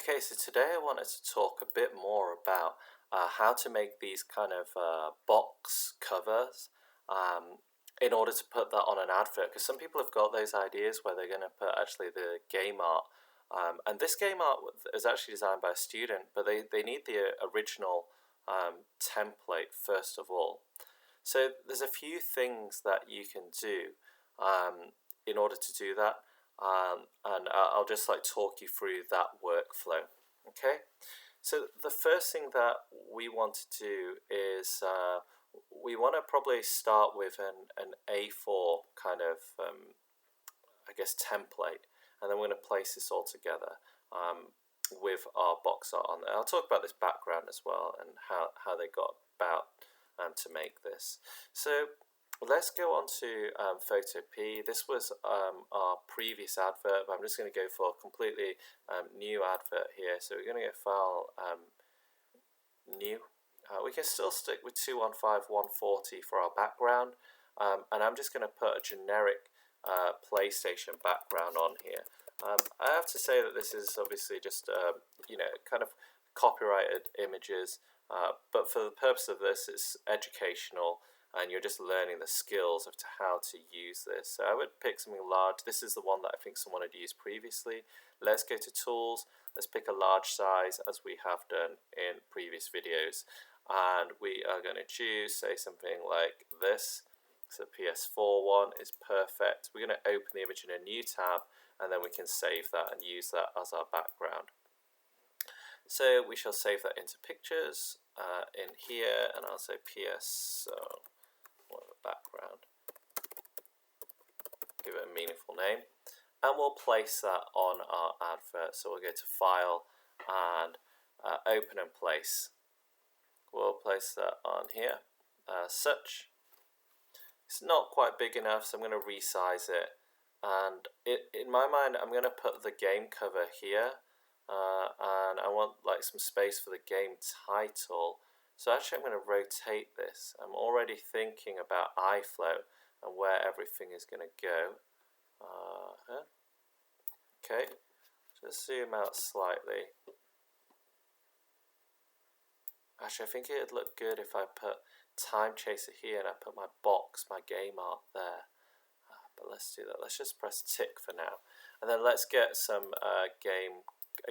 Okay, so today I wanted to talk a bit more about how to make these kind of box covers in order to put that on an advert. Because some people have got those ideas where they're going to put actually the game art. And this game art is actually designed by a student, but they need the original template first of all. So there's a few things that you can do in order to do that. And I'll just talk you through that workflow. Okay, so the first thing that we want to do is we want to probably start with an A4 kind of I guess template, and then we're going to place this all together with our box art on there. I'll talk about this background as well and how they got about to make this. So let's go on to Photopea. This was our previous advert, but I'm just going to go for a completely new advert here. So we're going to go File, New. We can still stick with 215/140 for our background, and I'm just going to put a generic PlayStation background on here. I have to say that this is obviously just kind of copyrighted images, but for the purpose of this, it's educational, and you're just learning the skills of how to use this. So I would pick something large. This is the one that I think someone had used previously. Let's go to Tools. Let's pick a large size as we have done in previous videos. And we are going to choose, say, something like this. So PS4 one is perfect. We're going to open the image in a new tab, and then we can save that and use that as our background. So we shall save that into Pictures in here, and I'll say PS, so what a background. Give it a meaningful name, and we'll place that on our advert. So we'll go to File and Open and Place. We'll place that on here, such. It's not quite big enough, so I'm going to resize it. And in my mind, I'm going to put the game cover here, and I want some space for the game title. So actually, I'm going to rotate this. I'm already thinking about iFlow and where everything is going to go. Okay, just zoom out slightly. Actually, I think it'd look good if I put Timechaser here and I put my box, my game art there. But let's do that. Let's just press tick for now. And then let's get some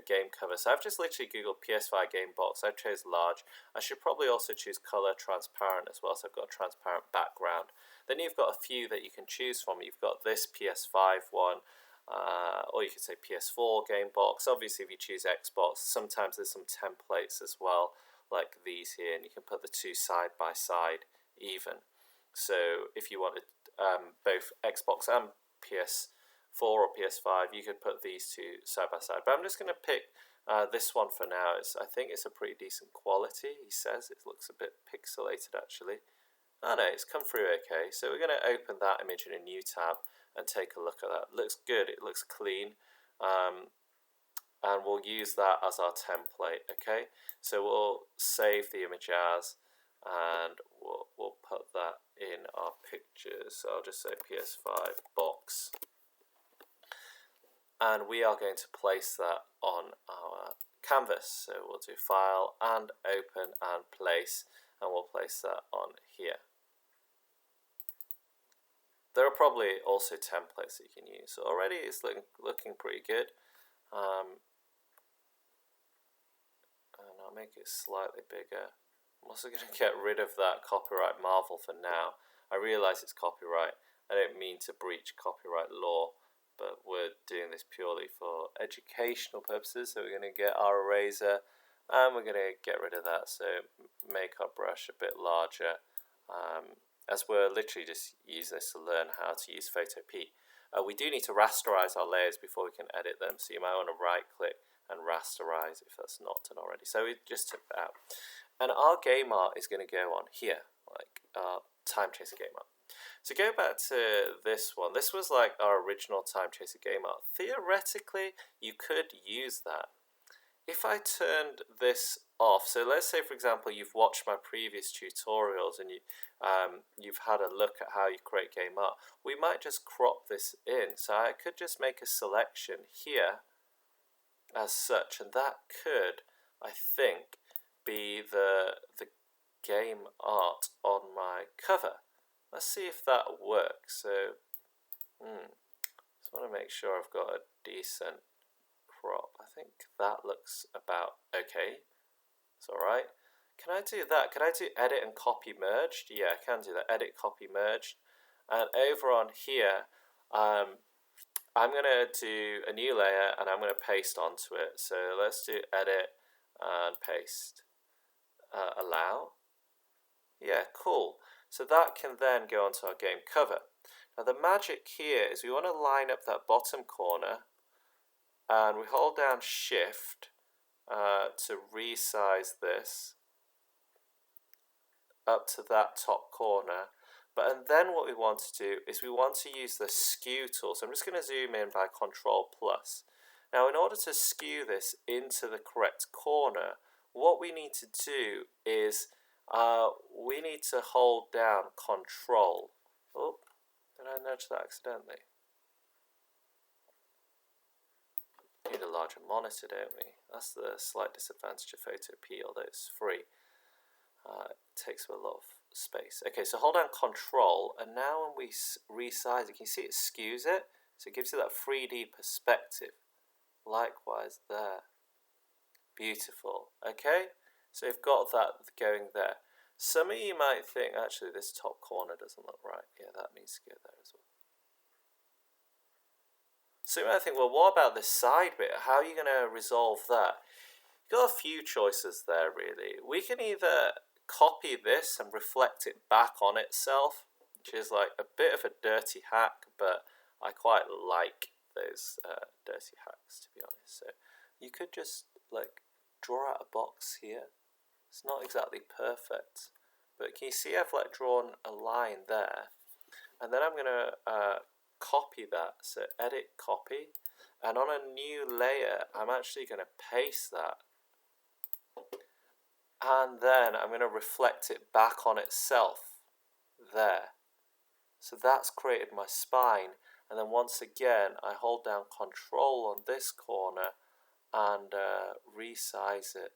game cover. So I've just literally Googled PS5 game box. I've chose large. I should probably also choose color transparent as well. So I've got a transparent background. Then you've got a few that you can choose from. You've got this PS5 one. Or you could say PS4 game box. Obviously, if you choose Xbox, sometimes there's some templates as well, like these here, and you can put the two side by side even. So if you wanted both Xbox and PS4 or PS5, you could put these two side by side. But I'm just going to pick this one for now. I think it's a pretty decent quality. He says it looks a bit pixelated actually. Oh no, it's come through okay. So we're going to open that image in a new tab and take a look at that. It looks good. It looks clean. And we'll use that as our template, okay? So we'll save the image as, and we'll put that in our pictures. So I'll just say PS5 box. And we are going to place that on our canvas. So we'll do File and Open and Place, and we'll place that on here. There are probably also templates that you can use. So already it's looking pretty good. And I'll make it slightly bigger. I'm also going to get rid of that copyright Marvel for now. I realize it's copyright. I don't mean to breach copyright law, but we're doing this purely for educational purposes. So we're going to get our eraser, and we're going to get rid of that. So make our brush a bit larger, as we're literally just use this to learn how to use Photopea. We do need to rasterize our layers before we can edit them. So you might want to right click and rasterize if that's not done already. So we just took that out. And our game art is going to go on here, like our Timechaser game art. So go back to this one. This was like our original Timechaser game art. Theoretically, you could use that. If I turned this off, so let's say for example you've watched my previous tutorials and you've had a look at how you create game art, we might just crop this in. So I could just make a selection here as such, and that could, I think, be the game art on my cover. Let's see if that works. So, just want to make sure I've got a decent crop. I think that looks about okay. It's alright. Can I do that? Can I do edit and copy merged? Yeah, I can do that. Edit, copy, merged. And over on here, I'm going to do a new layer and I'm going to paste onto it. So let's do edit and paste. Allow. Yeah, cool. So that can then go onto our game cover. Now the magic here is we want to line up that bottom corner and we hold down shift to resize this up to that top corner. And then what we want to do is we want to use the skew tool. So I'm just going to zoom in by Control plus. Now in order to skew this into the correct corner, what we need to do is we need to hold down Control. Oh, did I nudge that accidentally? We need a larger monitor, don't we? That's the slight disadvantage of Photopea, although it's free. It takes a lot of space. Okay, so hold down Control, and now when we resize it, can you see it skews it? So it gives you that 3D perspective. Likewise there. Beautiful. Okay, so you've got that going there. Some of you might think, actually, this top corner doesn't look right. Yeah, that needs to go there as well. So you might think, well, what about this side bit? How are you going to resolve that? You've got a few choices there, really. We can either copy this and reflect it back on itself, which is like a bit of a dirty hack, but I quite like those dirty hacks, to be honest. So you could just like draw out a box here. It's not exactly perfect, but can you see I've like drawn a line there, and then I'm gonna copy that. So edit, copy, and on a new layer I'm actually going to paste that, and then I'm going to reflect it back on itself there. So that's created my spine, and then once again I hold down Control on this corner and resize it.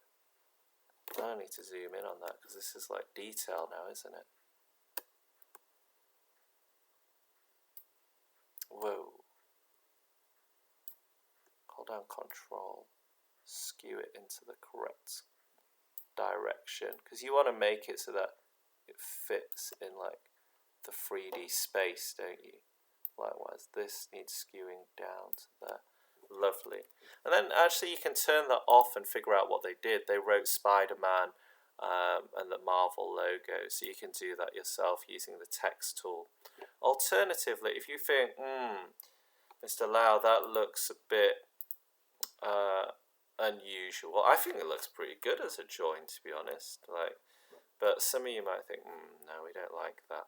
I need to zoom in on that because this is like detail now, isn't it? Whoa. Hold down Control, skew it into the correct direction, because you want to make it so that it fits in like the 3D space, don't you? Likewise, this needs skewing down to there. Lovely. And then actually you can turn that off and figure out what they did. They wrote Spider-Man and the Marvel logo, so you can do that yourself using the text tool. Alternatively, if you think, Mr. Lau, that looks a bit unusual. I think it looks pretty good as a join, to be honest. But some of you might think, no, we don't like that.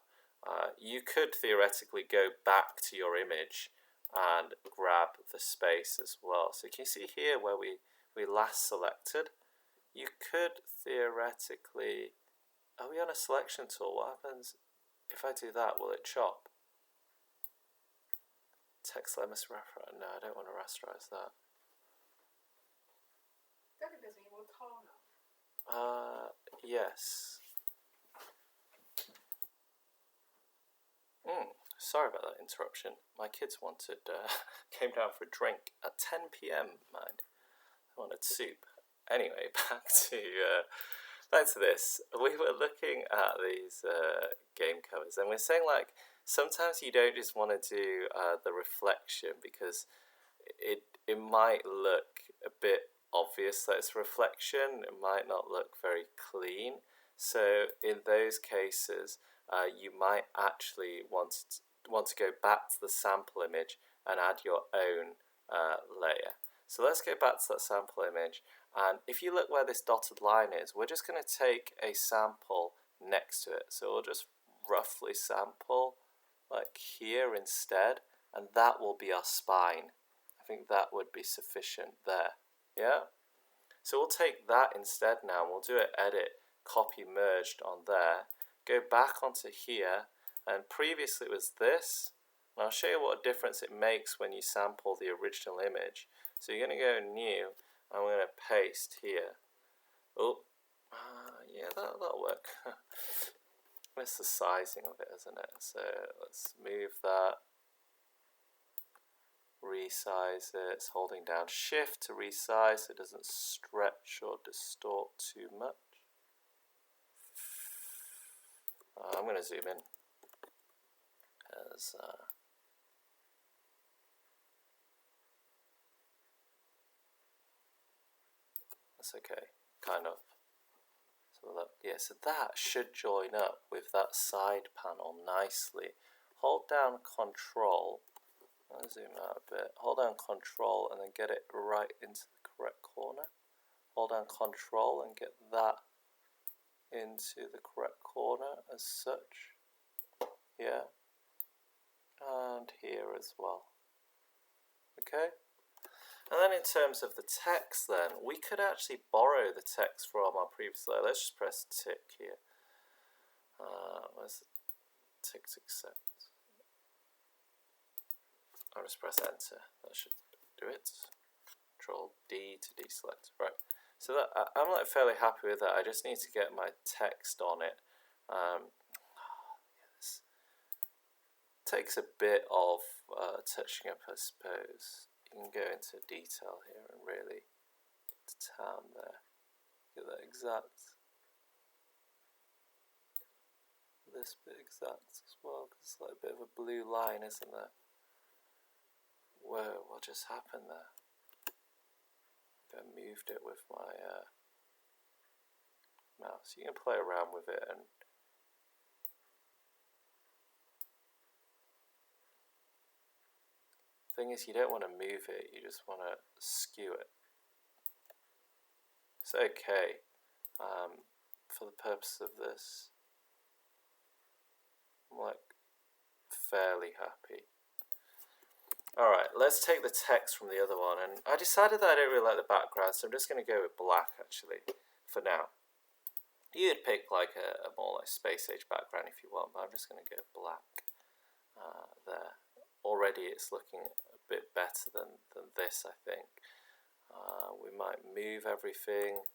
You could theoretically go back to your image and grab the space as well. So can you see here where we last selected? You could theoretically... Are we on a selection tool? What happens if I do that? Will it chop? Text layer must rasterize. No, I don't want to rasterize that. Yes. Sorry about that interruption. My kids wanted, came down for a drink at 10 p.m, mind. They wanted soup. Anyway, back to this. We were looking at these game covers, and we're saying like sometimes you don't just want to do the reflection because it might look a bit obvious that it's reflection. It might not look very clean. So in those cases, you might actually want to go back to the sample image and add your own layer. So let's go back to that sample image, and if you look where this dotted line is, we're just going to take a sample next to it. So we'll just roughly sample like here instead, and that will be our spine. I think that would be sufficient there. Yeah? So we'll take that instead now, and we'll do an edit, copy merged on there, go back onto here, and previously it was this. And I'll show you what a difference it makes when you sample the original image. So you're going to go new, and we're going to paste here. Oh, yeah, that'll work. It's the sizing of it, isn't it? So let's move that. Resize it. It's holding down Shift to resize so it doesn't stretch or distort too much. I'm going to zoom in as that's okay, kind of. So look, yeah, so that should join up with that side panel nicely. Hold down Control. I'll zoom out a bit. Hold down Control and then get it right into the correct corner. Hold down Control and get that into the correct corner as such. Yeah. And here as well. Okay. And then in terms of the text then, we could actually borrow the text from our previous layer. Let's just press tick here. Where's the tick to accept? I'll just press enter. That should do it. Control D to deselect. Right. So that I'm like fairly happy with that. I just need to get my text on it. This takes a bit of touching up, I suppose. You can go into detail here and really to town there. Get that exact. This bit exact as well, because it's like a bit of a blue line, isn't there? Whoa, what just happened there? I moved it with my mouse. You can play around with it and thing is, you don't want to move it, you just want to skew it. It's okay for the purpose of this. I'm like fairly happy. Alright, let's take the text from the other one, and I decided that I don't really like the background, so I'm just going to go with black actually for now. You'd pick like a more like space age background if you want, but I'm just going to go black there. Already it's looking a bit better than this, I think. We might move everything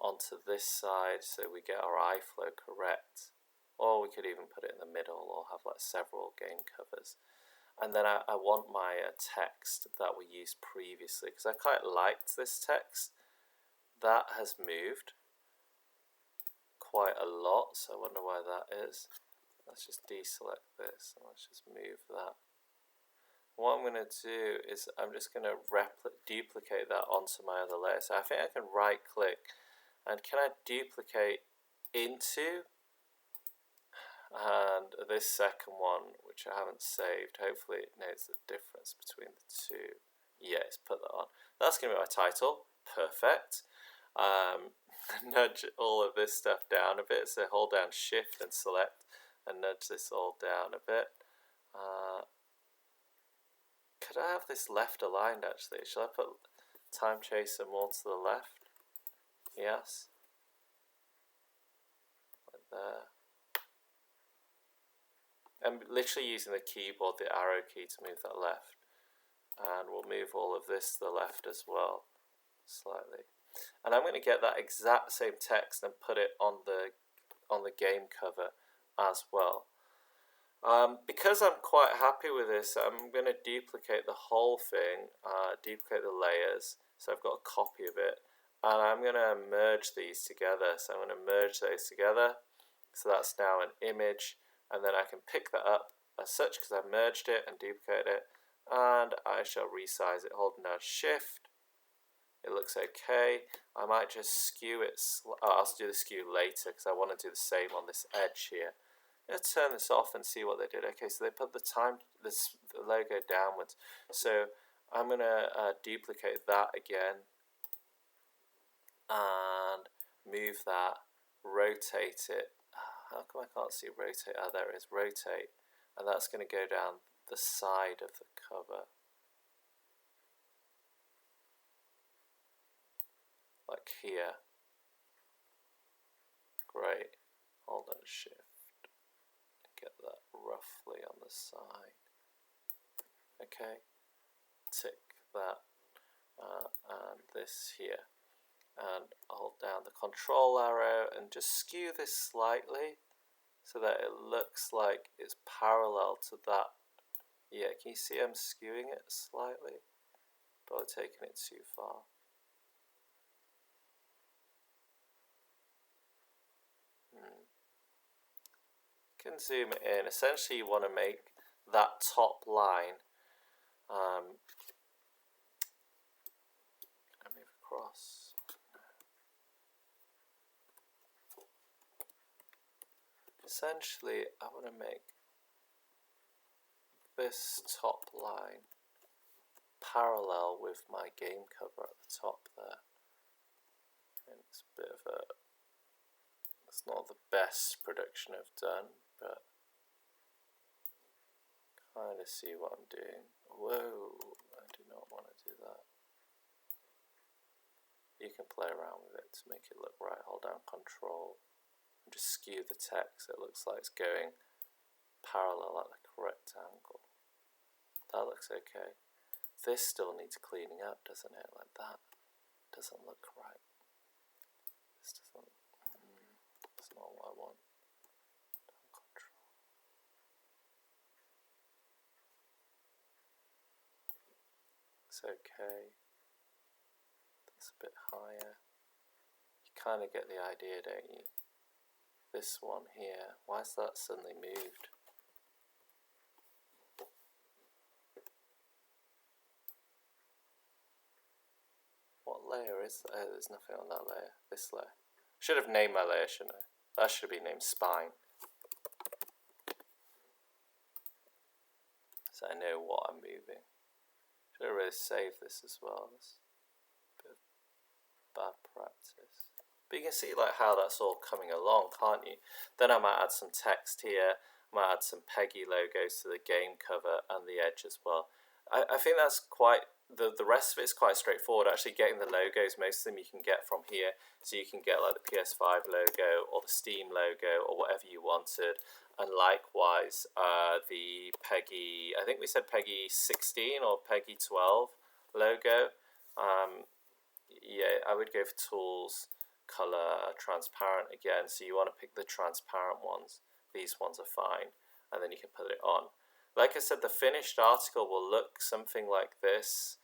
onto this side so we get our eye flow correct, or we could even put it in the middle or have like several game covers. And then I want my text that we used previously, because I quite liked this text. That has moved quite a lot, so I wonder why that is. Let's just deselect this and let's just move that. What I'm going to do is I'm just going to duplicate that onto my other layer. So I think I can right click and can I duplicate into, and this second one which I haven't saved, hopefully it knows the difference between the two. Yeah, it's put that on. That's going to be my title. Perfect. Nudge all of this stuff down a bit, so hold down Shift and select and nudge this all down a bit. Could I have this left aligned actually? Shall I put Timechaser more to the left? Yes. Like there. I'm literally using the keyboard, the arrow key, to move that left. And we'll move all of this to the left as well, slightly. And I'm going to get that exact same text and put it on the game cover as well. Because I'm quite happy with this, I'm going to duplicate the whole thing, duplicate the layers, so I've got a copy of it, and I'm going to merge these together. So I'm going to merge those together, so that's now an image, and then I can pick that up as such because I merged it and duplicated it, and I shall resize it holding down Shift. It looks okay. I might just skew it. I'll do the skew later because I want to do the same on this edge here. Let's turn this off and see what they did. Okay, so they put the logo downwards. So I'm going to duplicate that again and move that, rotate it. How come I can't see rotate? Oh, there it is, rotate. And that's going to go down the side of the cover. Like here. Great. Hold on Shift. Get that roughly on the side. Okay, tick that. and this here. And hold down the control arrow and just skew this slightly so that it looks like it's parallel to that. Yeah, can you see I'm skewing it slightly, but I'm taking it too far. Can zoom in. Essentially, you want to make that top line and move across. Essentially, I want to make this top line parallel with my game cover at the top there. And it's a bit of a, it's not the best production I've done, but kind of see what I'm doing. Whoa, I do not want to do that. You can play around with it to make it look right. Hold down control and just skew the text. It looks like it's going parallel at the correct angle. That looks okay. This still needs cleaning up, doesn't it? Like that doesn't look right. This doesn't, that's not what I want. Down control. It's okay. That's a bit higher. You kind of get the idea, don't you? This one here, why is that suddenly moved? What layer is that? Oh, there's nothing on that layer. This layer. Should have named my layer, shouldn't I? That should be named spine. So I know what I'm moving. Should have really saved this as well. That's a bit of bad practice. But you can see like how that's all coming along, can't you? Then I might add some text here. I might add some Peggy logos to the game cover and the edge as well. I think that's quite, the rest of it is quite straightforward. Actually getting the logos, most of them you can get from here. So you can get like the PS5 logo or the Steam logo or whatever you wanted. And likewise, the Peggy, I think we said Peggy 16 or Peggy 12 logo. Yeah, I would go for tools, color, transparent again. So you want to pick the transparent ones. These ones are fine. And then you can put it on. Like I said, the finished article will look something like this,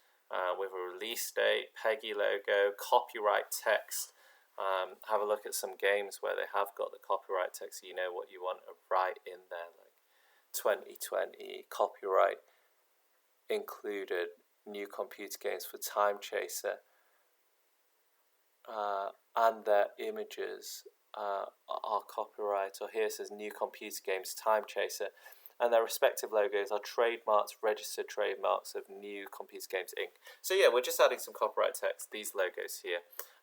with a release date, Peggy logo, copyright text. Have a look at some games where they have got the copyright text, so you know what you want to write in there, like 2020 copyright included, new computer games for Timechaser, and their images are copyright. Or here it says new computer games Timechaser. And their respective logos are trademarks, registered trademarks of New Computer Games Inc. So yeah, we're just adding some copyright text, these logos here.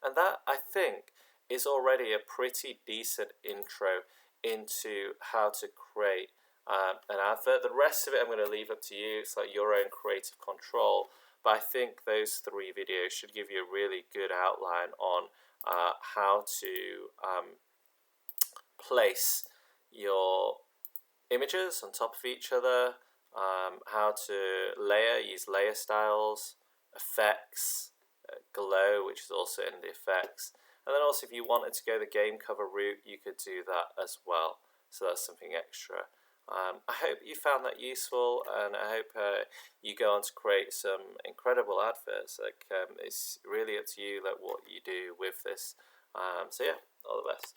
And that, I think, is already a pretty decent intro into how to create an advert. The rest of it I'm going to leave up to you. It's like your own creative control. But I think those 3 videos should give you a really good outline on how to place your images on top of each other, how to use layer styles, effects, glow, which is also in the effects, and then also if you wanted to go the game cover route, you could do that as well. So that's something extra. I hope you found that useful, and I hope you go on to create some incredible adverts. Like it's really up to you, like what you do with this. So yeah, all the best.